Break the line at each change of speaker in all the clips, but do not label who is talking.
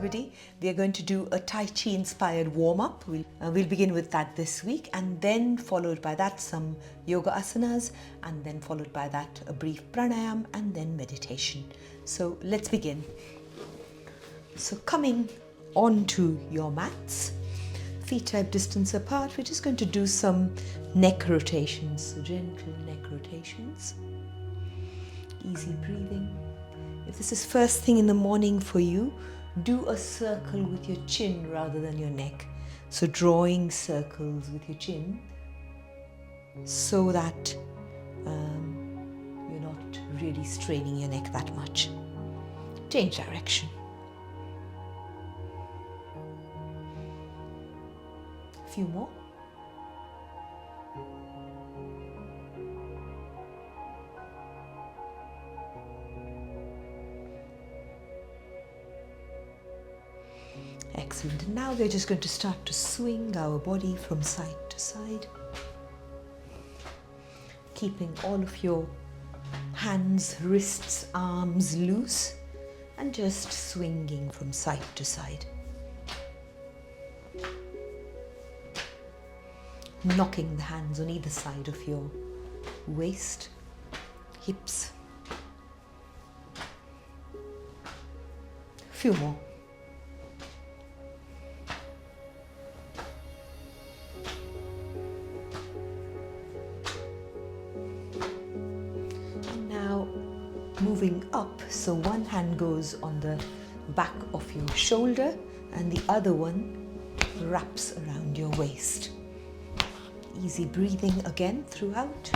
everybody. We are going to do a Tai Chi inspired warm-up. We'll begin with that this week, and then followed by that some yoga asanas, and then followed by that a brief pranayama, and then meditation. So let's begin. So coming onto your mats, feet hip distance apart, we're just going to do some neck rotations, so gentle neck rotations. Easy breathing. If this is first thing in the morning for you, do a circle with your chin rather than your neck. So drawing circles with your chin so that you're not really straining your neck that much. Change direction. A few more. Excellent. And now we're just going to start to swing our body from side to side, keeping all of your hands, wrists, arms loose, and just swinging from side to side. Knocking the hands on either side of your waist, hips. A few more. Moving up, so one hand goes on the back of your shoulder and the other one wraps around your waist. Easy breathing again throughout.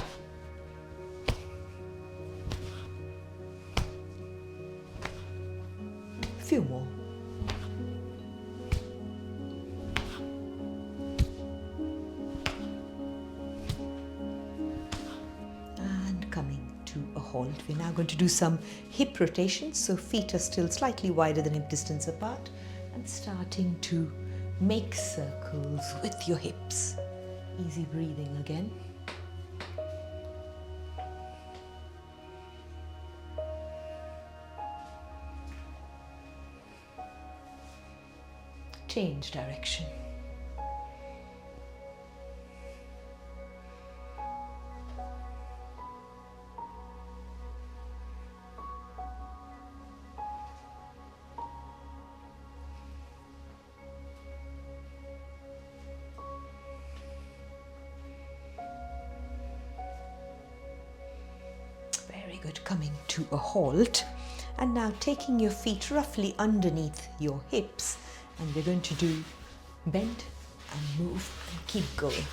A few more. Halt. We're now going to do some hip rotations, so feet are still slightly wider than hip distance apart, and starting to make circles with your hips. Easy breathing again. Change direction. Very good. Coming to a halt, and now taking your feet roughly underneath your hips, and we're going to do bend and move and keep going.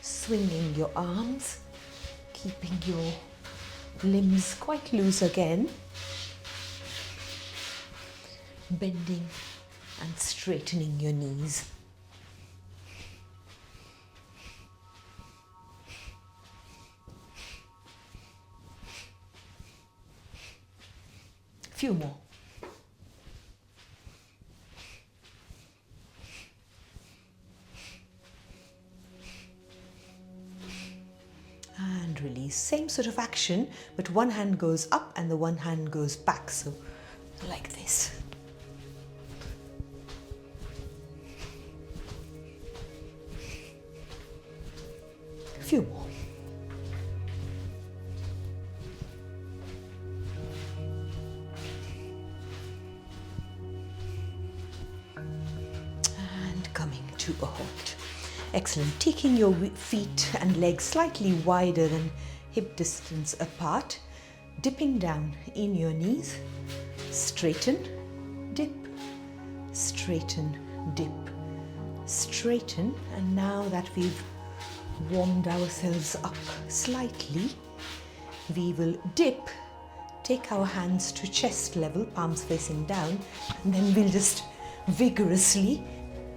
Swinging your arms, keeping your limbs quite loose again, bending and straightening your knees. Few more. And release. Same sort of action, but one hand goes up and the one hand goes back, so like this. A few more. To a halt. Excellent. Taking your feet and legs slightly wider than hip distance apart, dipping down in your knees, straighten, dip, straighten, dip, straighten. And now that we've warmed ourselves up slightly, we will dip, take our hands to chest level, palms facing down, and then we'll just vigorously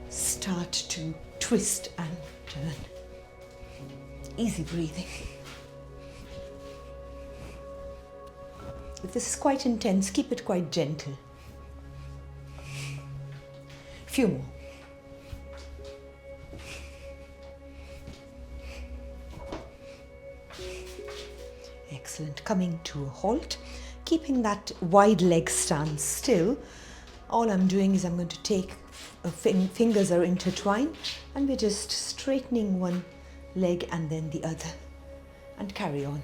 start to twist and turn. Easy breathing. If this is quite intense, keep it quite gentle. Few more. Excellent. Coming to a halt. keeping that wide leg stance still, all I'm doing is I'm going to take, fingers are intertwined, and we're just straightening one leg and then the other, and carry on.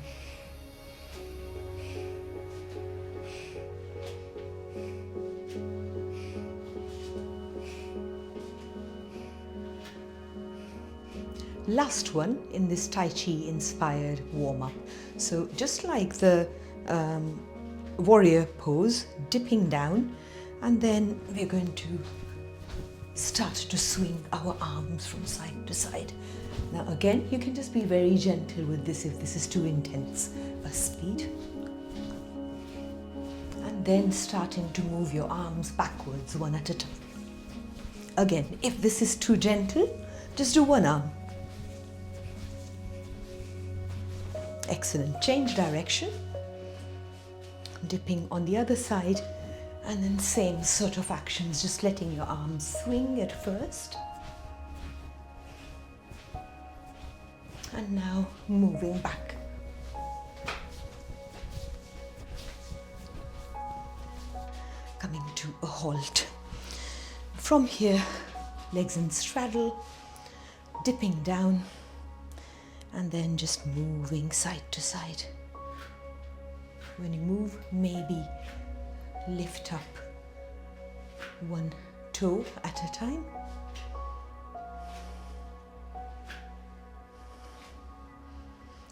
Last one in this Tai Chi inspired warm-up. So just like the warrior pose, dipping down, and then we're going to start to swing our arms from side to side. Now again, you can just be very gentle with this if this is too intense a speed. And then starting to move your arms backwards one at a time. Again, if this is too gentle, just do one arm. Excellent. Change direction, dipping on the other side, and then same sort of actions, just letting your arms swing at first, and now moving back. Coming to a halt. From here, legs in straddle, dipping down, and then just moving side to side. When you move, maybe lift up one toe at a time.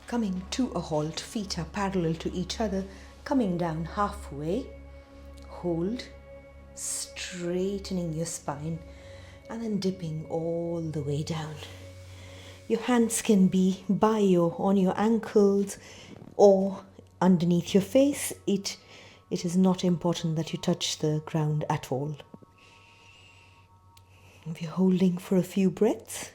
Coming to a halt, feet are parallel to each other, coming down halfway, hold, straightening your spine, and then dipping all the way down. Your hands can be on your ankles or underneath your face. It is not important that you touch the ground at all. If you're holding for a few breaths,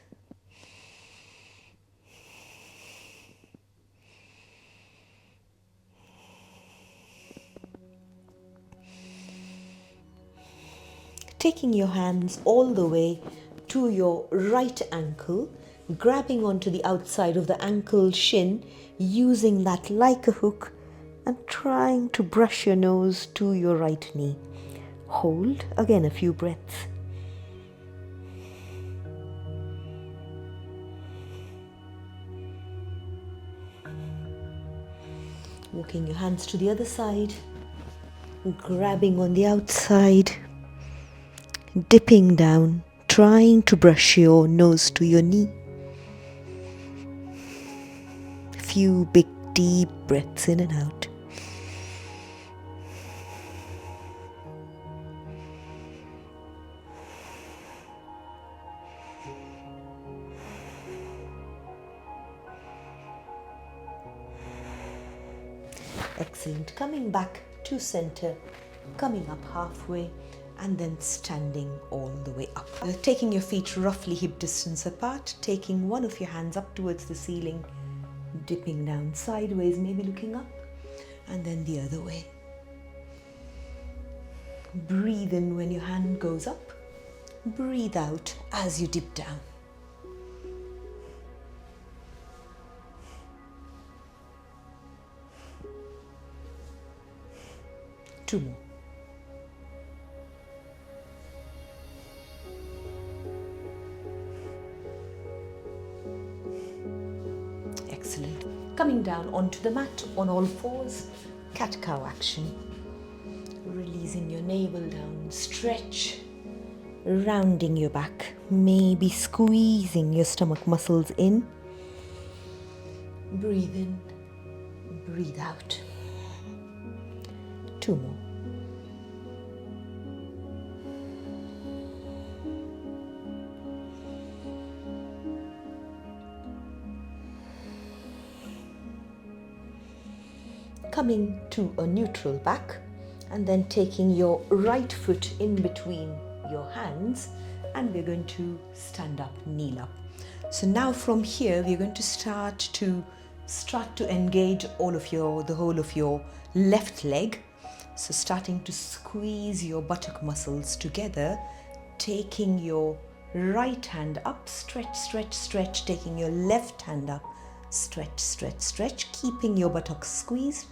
taking your hands all the way to your right ankle, grabbing onto the outside of the ankle shin, using that like a hook, and trying to brush your nose to your right knee. Hold, again a few breaths. Walking your hands to the other side, grabbing on the outside, dipping down, trying to brush your nose to your knee. Few big deep breaths in and out. Excellent. Coming back to center, coming up halfway, and then standing all the way up. Taking your feet roughly hip distance apart, taking one of your hands up towards the ceiling, dipping down sideways, maybe looking up, and then the other way. Breathe in when your hand goes up, breathe out as you dip down. Two more. Excellent. Coming down onto the mat on all fours, cat-cow action. Releasing your navel down, stretch, rounding your back, maybe squeezing your stomach muscles in. Breathe in, breathe out. Two more. Coming to a neutral back, and then taking your right foot in between your hands, and we're going to stand up, kneel up. So now from here we're going to start to engage the whole of your left leg. So starting to squeeze your buttock muscles together, taking your right hand up, stretch, stretch, stretch, taking your left hand up, stretch, stretch, stretch, keeping your buttocks squeezed,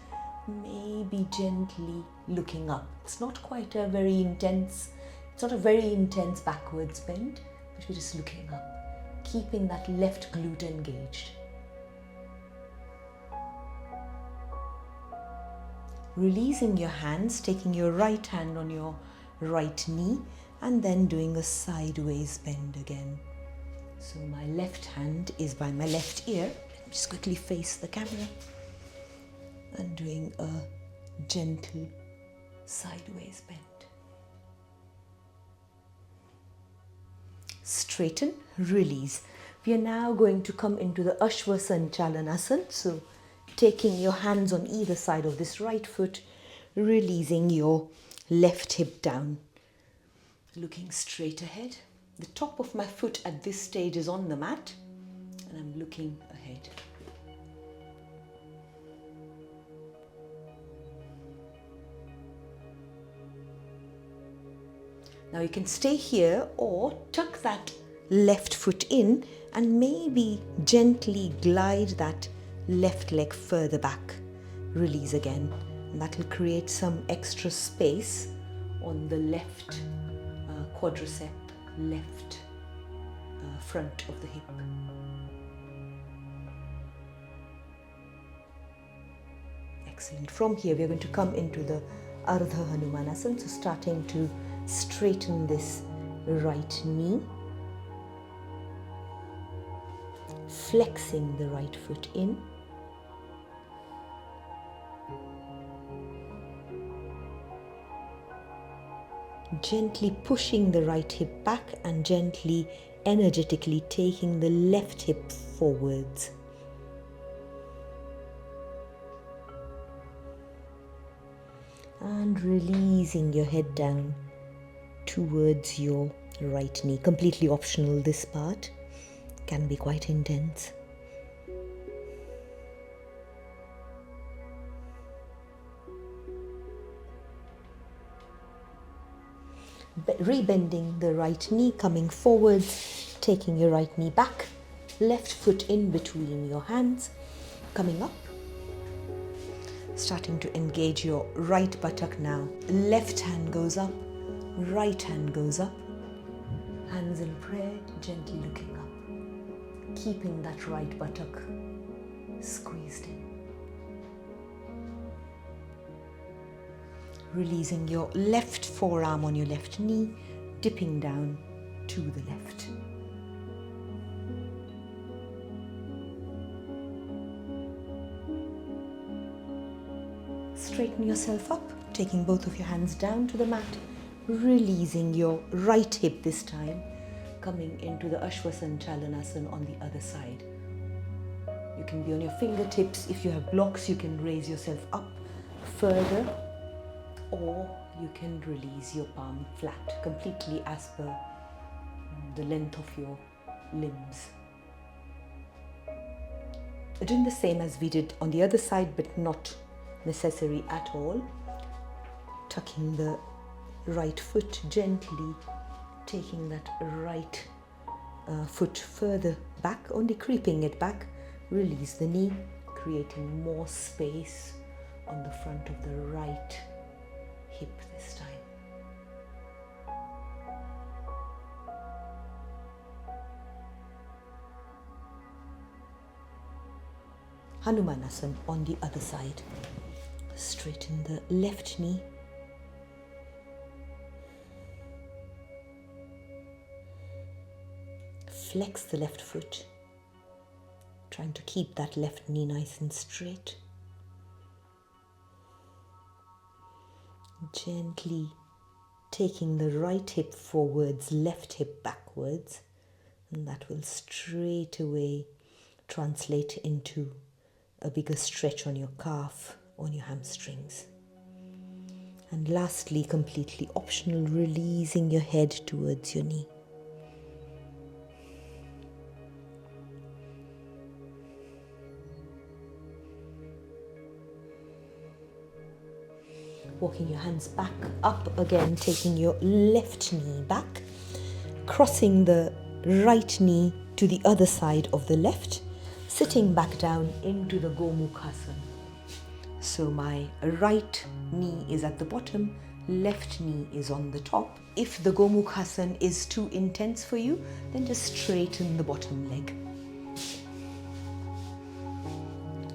maybe maybe gently looking up. It's not quite a very intense, it's not a very intense backwards bend, but we're just looking up, keeping that left glute engaged. Releasing your hands, taking your right hand on your right knee and then doing a sideways bend again. So my left hand is by my left ear. Let me just quickly face the camera and doing a gentle sideways bend. Straighten, release. We are now going to come into the Ashwa Sanchalanasana. So taking your hands on either side of this right foot, releasing your left hip down. Looking straight ahead. The top of my foot at this stage is on the mat and I'm looking ahead. Now you can stay here or tuck that left foot in and maybe gently glide that left leg further back. Release again. And that will create some extra space on the left quadricep, left front of the hip. Excellent. From here we are going to come into the Ardha Hanumanasana. So starting to straighten this right knee, flexing the right foot in, gently pushing the right hip back and gently, energetically taking the left hip forwards. And releasing your head down towards your right knee. Completely optional, this part can be quite intense. Rebending the right knee, coming forwards, taking your right knee back, left foot in between your hands, coming up. Starting to engage your right buttock now. Left hand goes up, right hand goes up. Hands in prayer, gently looking up. Keeping that right buttock squeezed in. Releasing your left forearm on your left knee, dipping down to the left. Straighten yourself up, taking both of your hands down to the mat, releasing your right hip this time, coming into the Ashwa Sanchalanasana on the other side. You can be on your fingertips. If you have blocks, you can raise yourself up further, or you can release your palm flat, completely as per the length of your limbs. Doing the same as we did on the other side, but not necessary at all. Tucking the right foot gently, taking that right foot further back, only creeping it back. Release the knee, creating more space on the front of the right hip this time. Hanumanasana on the other side. Straighten the left knee. Flex the left foot. Trying to keep that left knee nice and straight. Gently taking the right hip forwards, left hip backwards, and that will straight away translate into a bigger stretch on your calf, on your hamstrings. And lastly, completely optional, releasing your head towards your knee. Walking your hands back up again, taking your left knee back, crossing the right knee to the other side of the left, sitting back down into the Gomukhasana. So my right knee is at the bottom, left knee is on the top. If the Gomukhasana is too intense for you, then just straighten the bottom leg.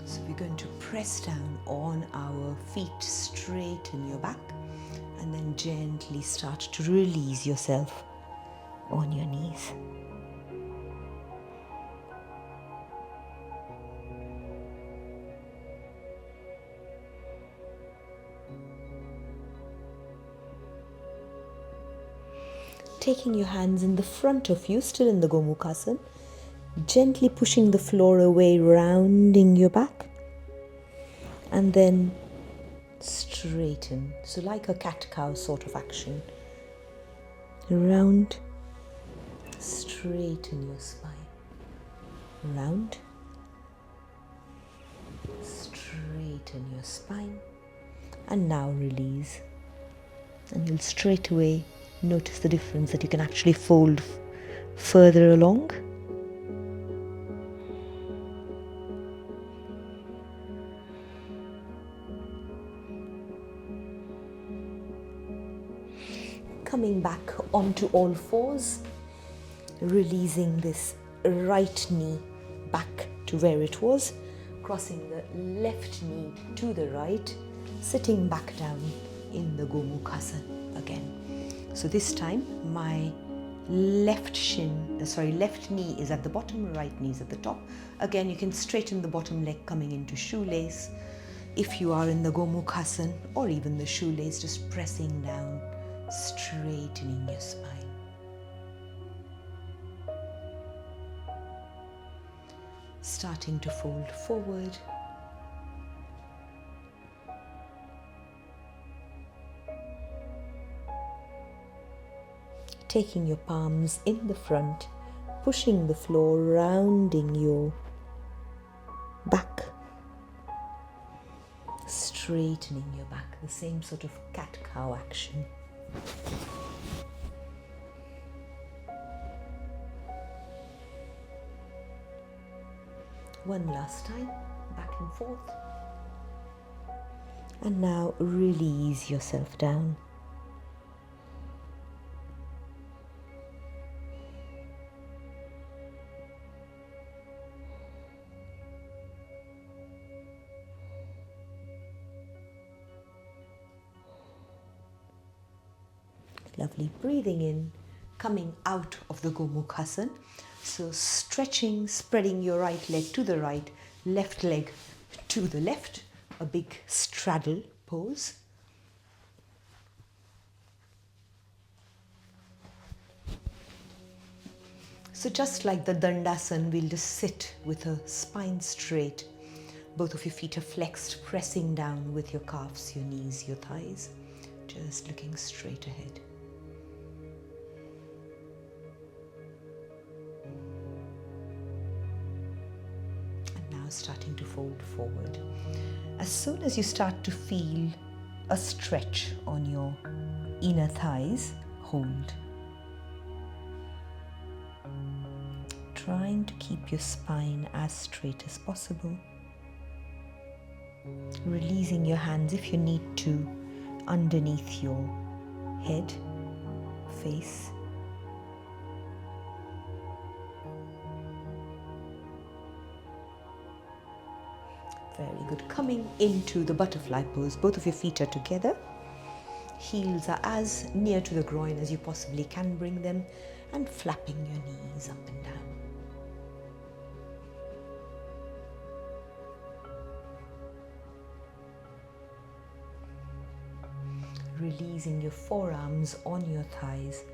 So we're going to press down on our feet, straighten your back, and then gently start to release yourself on your knees. Taking your hands in the front of you, still in the Gomukhasana, gently pushing the floor away, rounding your back, and then straighten. So like a cat-cow sort of action. Round, straighten your spine. Round, straighten your spine, and now release. And you'll straight away notice the difference that you can actually fold further along. Coming back onto all fours, releasing this right knee back to where it was, crossing the left knee to the right, sitting back down in the Gomukhasana again. So this time my left knee is at the bottom, right knee is at the top. Again, you can straighten the bottom leg coming into shoelace. If you are in the Gomukhasana or even the shoelace, just pressing down, straightening your spine. Starting to fold forward. Taking your palms in the front, pushing the floor, rounding your back, straightening your back, the same sort of cat-cow action. One last time, back and forth. And now release yourself down. Lovely. Breathing in, coming out of the Gomukhasana. So stretching, spreading your right leg to the right, left leg to the left, a big straddle pose. So just like the Dandasana, we'll just sit with a spine straight. Both of your feet are flexed, pressing down with your calves, your knees, your thighs, just looking straight ahead. Starting to fold forward. As soon as you start to feel a stretch on your inner thighs, hold. Trying to keep your spine as straight as possible. Releasing your hands if you need to underneath your head, face. Very good. Coming into the butterfly pose, both of your feet are together. Heels are as near to the groin as you possibly can bring them, and flapping your knees up and down. Releasing your forearms on your thighs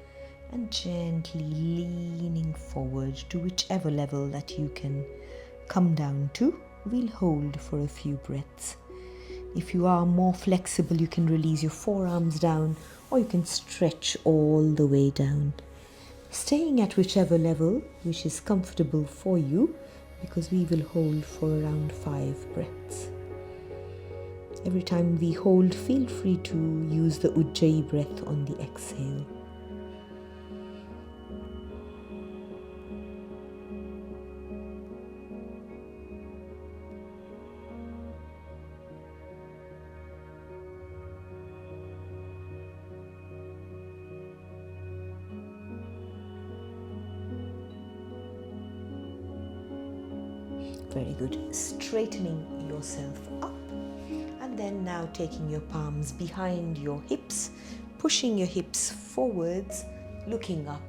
and gently leaning forward to whichever level that you can come down to. We'll hold for a few breaths. If you are more flexible, you can release your forearms down, or you can stretch all the way down. Staying at whichever level which is comfortable for you, because we will hold for around 5 breaths. Every time we hold, feel free to use the Ujjayi breath on the exhale. Very good. Straightening yourself up. And then now taking your palms behind your hips, pushing your hips forwards, looking up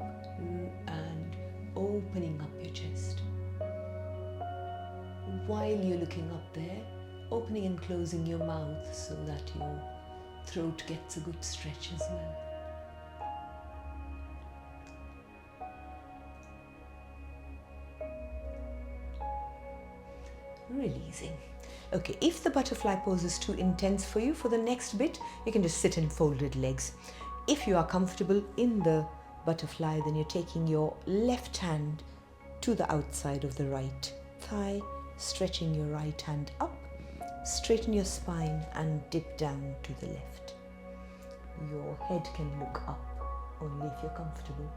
and opening up your chest. While you're looking up there, opening and closing your mouth so that your throat gets a good stretch as well. Releasing. Okay, if the butterfly pose is too intense for you, for the next bit, you can just sit in folded legs. If you are comfortable in the butterfly, then you're taking your left hand to the outside of the right thigh, stretching your right hand up, straighten your spine and dip down to the left. Your head can look up only if you're comfortable.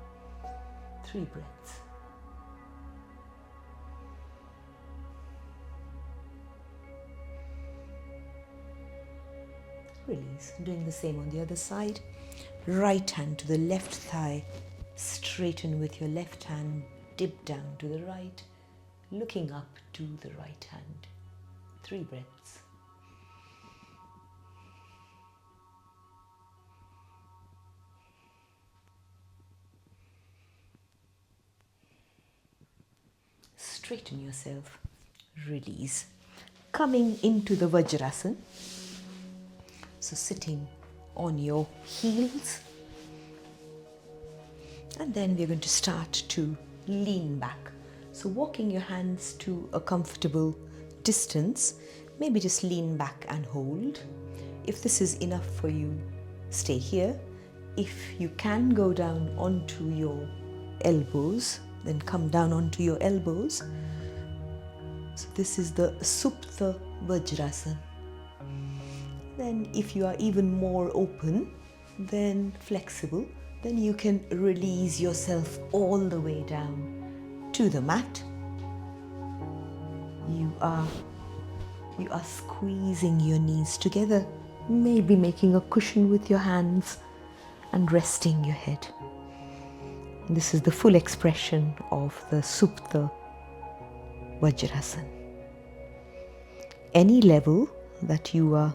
3 breaths. Release. Doing the same on the other side. Right hand to the left thigh, straighten with your left hand, dip down to the right, looking up to the right hand. 3 breaths. Straighten yourself. Release. Coming into the Vajrasana. So sitting on your heels, and then we're going to start to lean back. So walking your hands to a comfortable distance, maybe just lean back and hold. If this is enough for you, stay here. If you can go down onto your elbows, then come down onto your elbows. So this is the Supta Vajrasana. Then if you are even more open, then flexible, then you can release yourself all the way down to the mat. You are squeezing your knees together, maybe making a cushion with your hands and resting your head. This is the full expression of the Supta Vajrasana. Any level that you are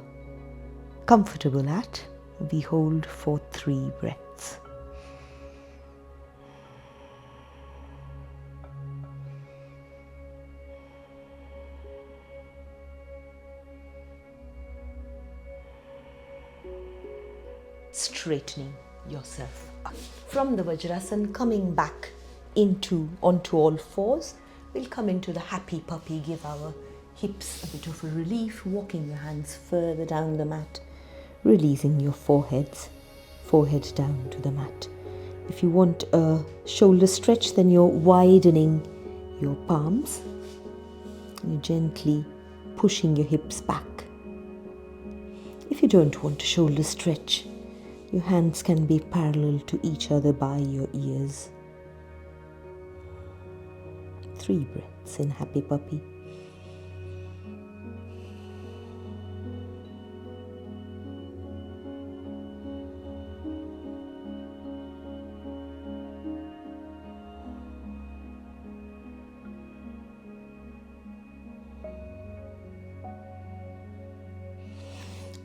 comfortable at, we hold for 3 breaths. Straightening yourself up. From the Vajrasana, coming back onto all fours, we'll come into the happy puppy, give our hips a bit of a relief, walking your hands further down the mat, releasing your forehead down to the mat. If you want a shoulder stretch, then you're widening your palms. You're gently pushing your hips back. If you don't want a shoulder stretch, your hands can be parallel to each other by your ears. 3 breaths in happy puppy.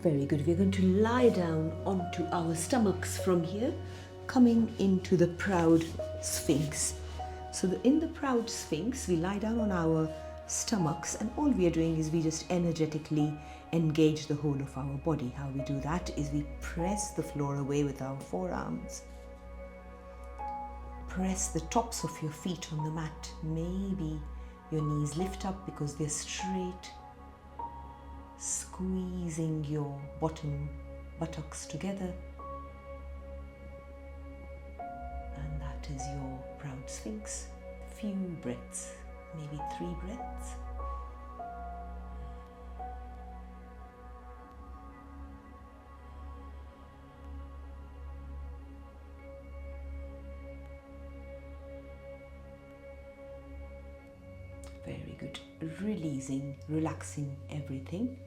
Very good. We're going to lie down onto our stomachs from here, coming into the proud sphinx. So in the proud sphinx, we lie down on our stomachs, and all we are doing is we just energetically engage the whole of our body. How we do that is we press the floor away with our forearms. Press the tops of your feet on the mat. Maybe your knees lift up because they're straight. Squeezing your bottom buttocks together, and that is your proud sphinx. Few breaths, maybe 3 breaths. Very good. Releasing, relaxing everything.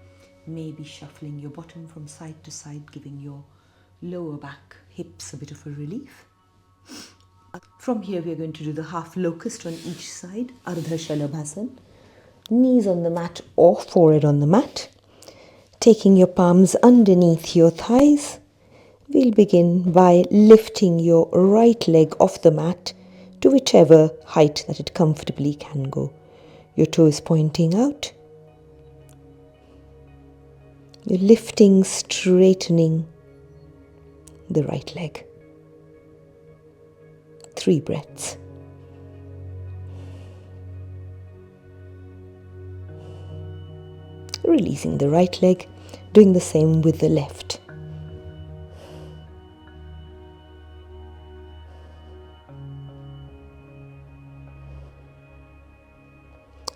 Maybe shuffling your bottom from side to side, giving your lower back, hips a bit of a relief. From here, we are going to do the half locust on each side, Ardha Shalabhasana. Knees on the mat or forehead on the mat. Taking your palms underneath your thighs, we'll begin by lifting your right leg off the mat to whichever height that it comfortably can go. Your toes pointing out. You're lifting, straightening the right leg. 3 breaths. Releasing the right leg, doing the same with the left.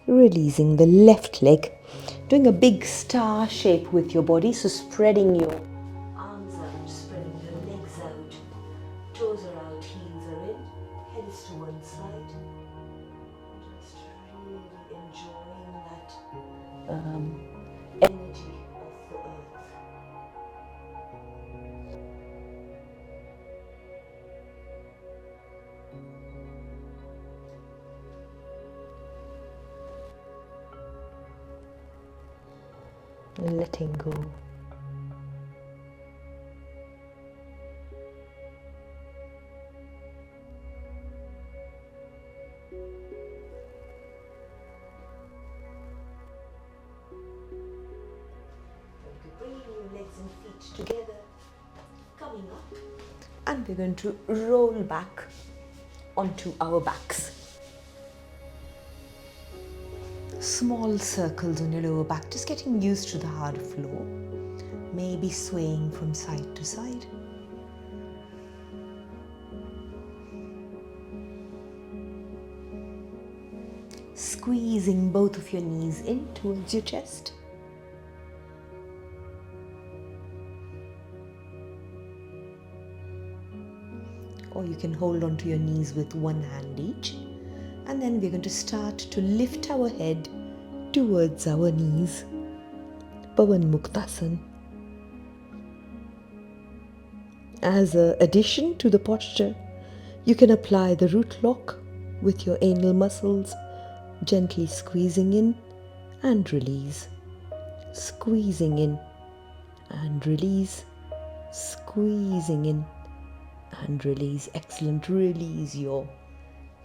Releasing the left leg, doing a big star shape with your body, so spreading your arms out, spreading your legs out, toes are out, heels are in, head is to one side. Just really enjoying that energy of the earth. And letting go. Bringing your legs and feet together, coming up, and we're going to roll back onto our backs. Small circles on your lower back, just getting used to the hard floor, maybe swaying from side to side. Squeezing both of your knees in towards your chest. Or you can hold on to your knees with one hand each. And then we're going to start to lift our head towards our knees. Pavan Muktasana. As an addition to the posture, you can apply the root lock with your anal muscles, gently squeezing in and release. Squeezing in and release. Squeezing in and release. Excellent. Release your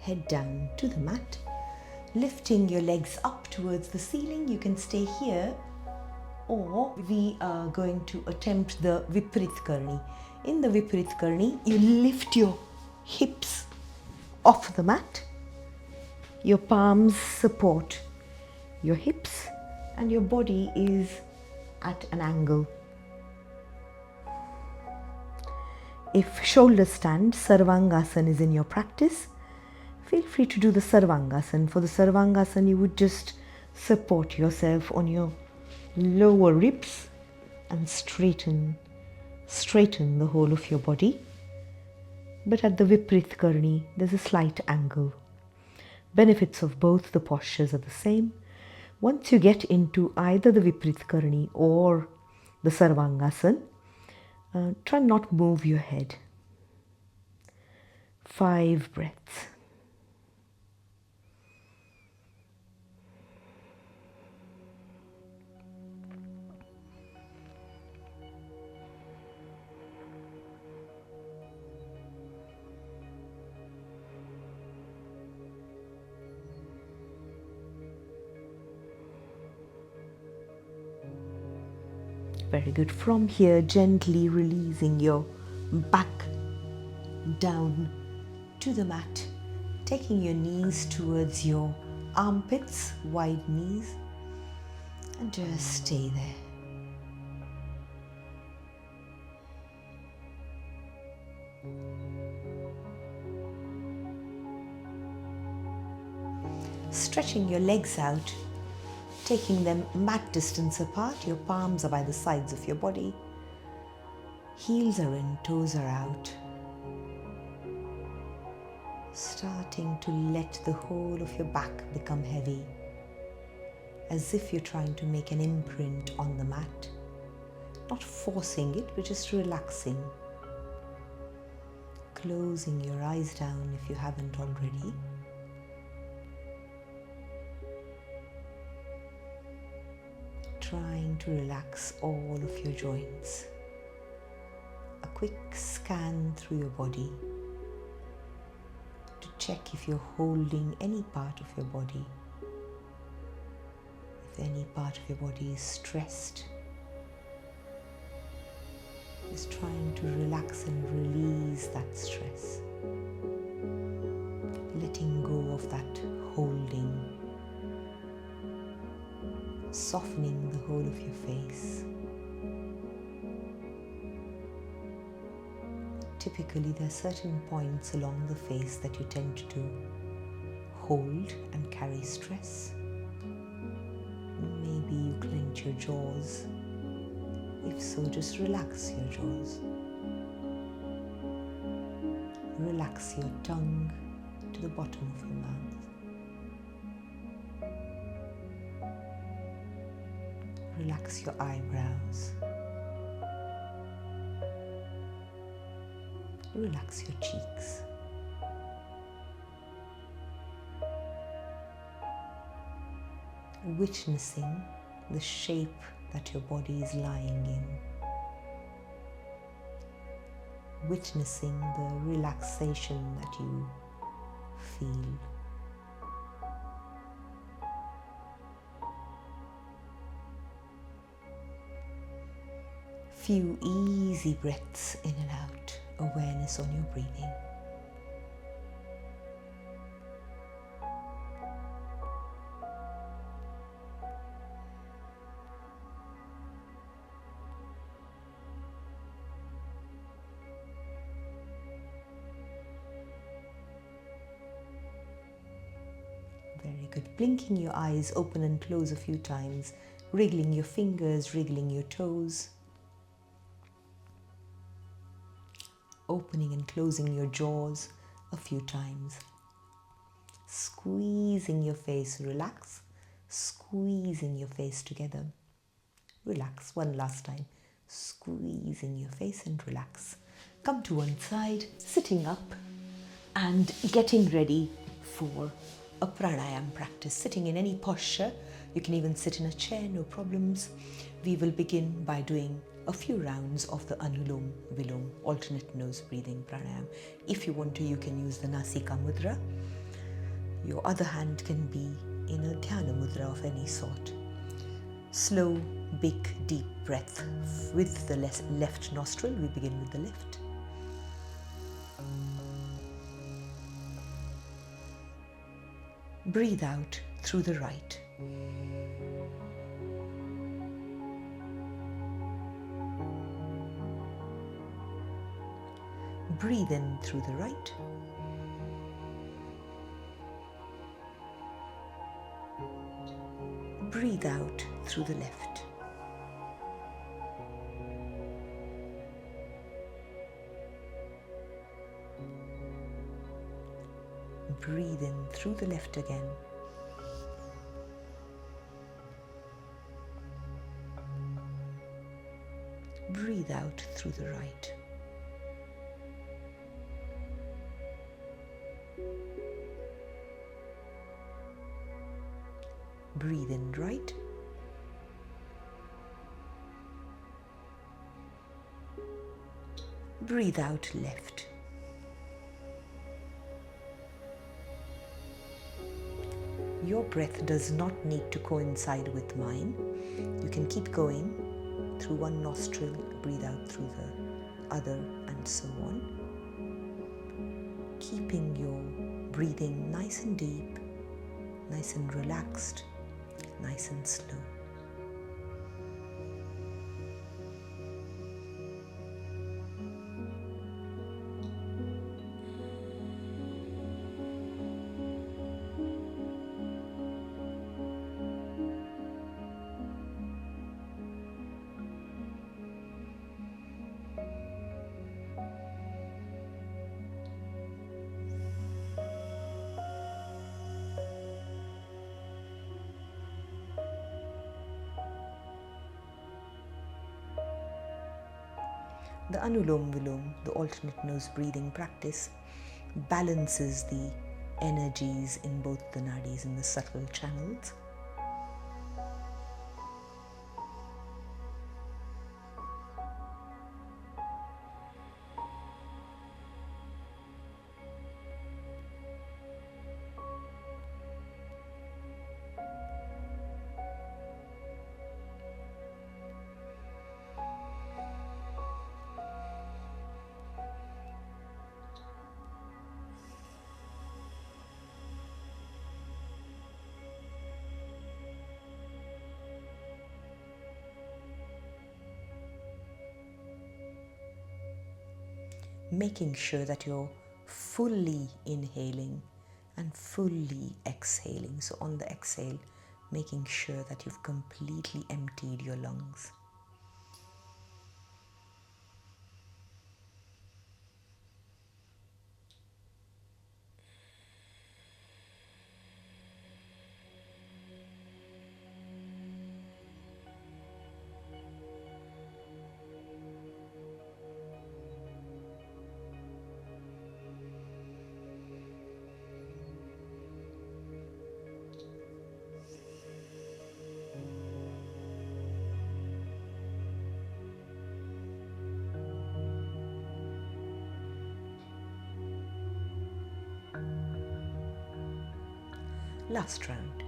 head down to the mat. Lifting your legs up towards the ceiling. You can stay here, or we are going to attempt the Viparit Karni. In the Viparit Karni, you lift your hips off the mat. Your palms support your hips and your body is at an angle. If shoulder stand, Sarvangasana is in your practice, feel free to do the Sarvangasana. For the Sarvangasana, you would just support yourself on your lower ribs and straighten the whole of your body. But at the Viparit Karni, there's a slight angle. Benefits of both the postures are the same. Once you get into either the Viparit Karni or the Sarvangasana, try not move your head. 5 breaths. Very good. From here, gently releasing your back down to the mat, taking your knees towards your armpits, wide knees, and just stay there. Stretching your legs out, taking them mat distance apart. Your palms are by the sides of your body. Heels are in, toes are out. Starting to let the whole of your back become heavy, as if you're trying to make an imprint on the mat. Not forcing it, but just relaxing. Closing your eyes down if you haven't already. trying to relax all of your joints. A quick scan through your body to check if you're holding any part of your body, if any part of your body is stressed. Just trying to relax and release that stress, letting go of that holding, softening the whole of your face. Typically, there are certain points along the face that you tend to hold and carry stress. Maybe you clench your jaws. If so, just relax your jaws. Relax your tongue to the bottom of your mouth. Relax your eyebrows. Relax your cheeks. Witnessing the shape that your body is lying in. Witnessing the relaxation that you feel. Few easy breaths in and out, awareness on your breathing. Very good. Blinking your eyes, open and close a few times, wriggling your fingers, wriggling your toes. Opening and closing your jaws a few times. Squeezing your face, relax. Squeezing your face together. Relax. One last time. Squeezing your face and relax. Come to one side, sitting up and getting ready for a pranayama practice. Sitting in any posture. You can even sit in a chair, no problems. We will begin by doing a few rounds of the Anulom Vilom, alternate nose breathing pranayama. If you want to, you can use the Nasika Mudra. Your other hand can be in a Dhyana Mudra of any sort. Slow, big, deep breath with the left nostril. We begin with the left. Breathe out through the right. Breathe in through the right. Breathe out through the left. Breathe in through the left again. Breathe out through the right. Breathe in right. Breathe out left. Your breath does not need to coincide with mine. You can keep going through one nostril, breathe out through the other, and so on. Keeping your breathing nice and deep, nice and relaxed, nice and slow. The Anulom Vilom, the alternate nose breathing practice, balances the energies in both the nadis in the subtle channels. making sure that you're fully inhaling and fully exhaling. So on the exhale, making sure that you've completely emptied your lungs. Last round.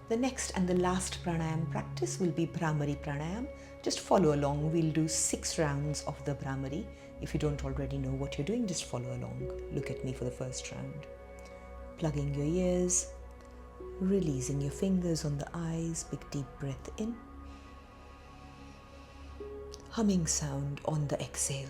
The next and the last pranayam practice will be Bhramari pranayam. Just follow along. We'll do 6 rounds of the Bhramari. If you don't already know what you're doing, just follow along. Look at me for the first round. Plugging your ears, releasing your fingers on the eyes, big deep breath in. Humming sound on the exhale.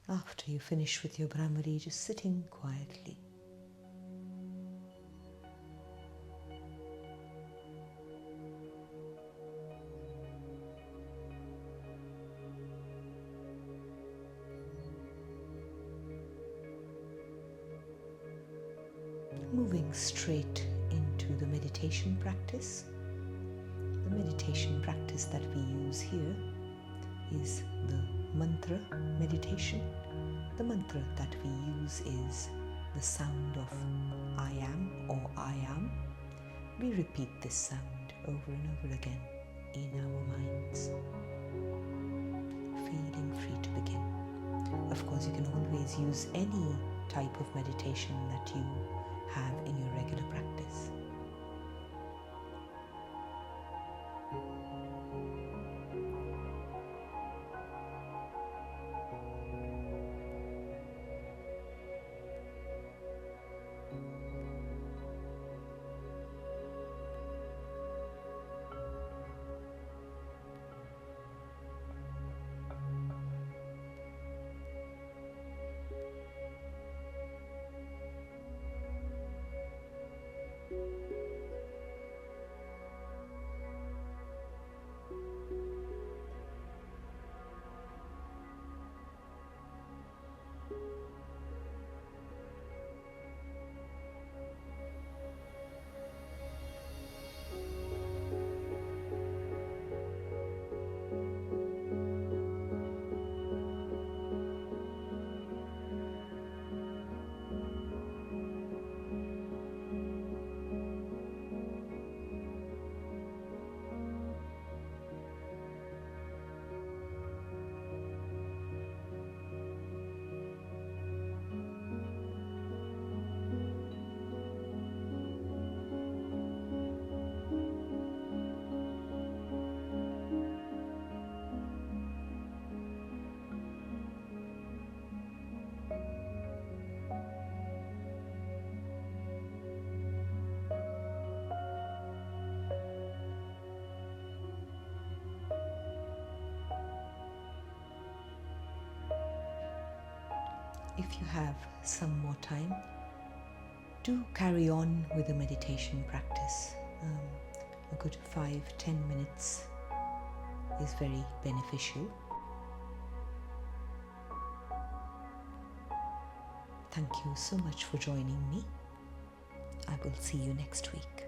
After you finish with your Bhramari, just sitting quietly. Moving straight into the meditation practice. The meditation practice that we use here is the mantra meditation. The mantra that we use is the sound of I am or I am. We repeat this sound over and over again in our minds. Feeling free to begin. Of course, you can always use any type of meditation that you have in your regular practice. if you have some more time, do carry on with the meditation practice. A good 5-10 minutes is very beneficial. Thank you so much for joining me. I will see you next week.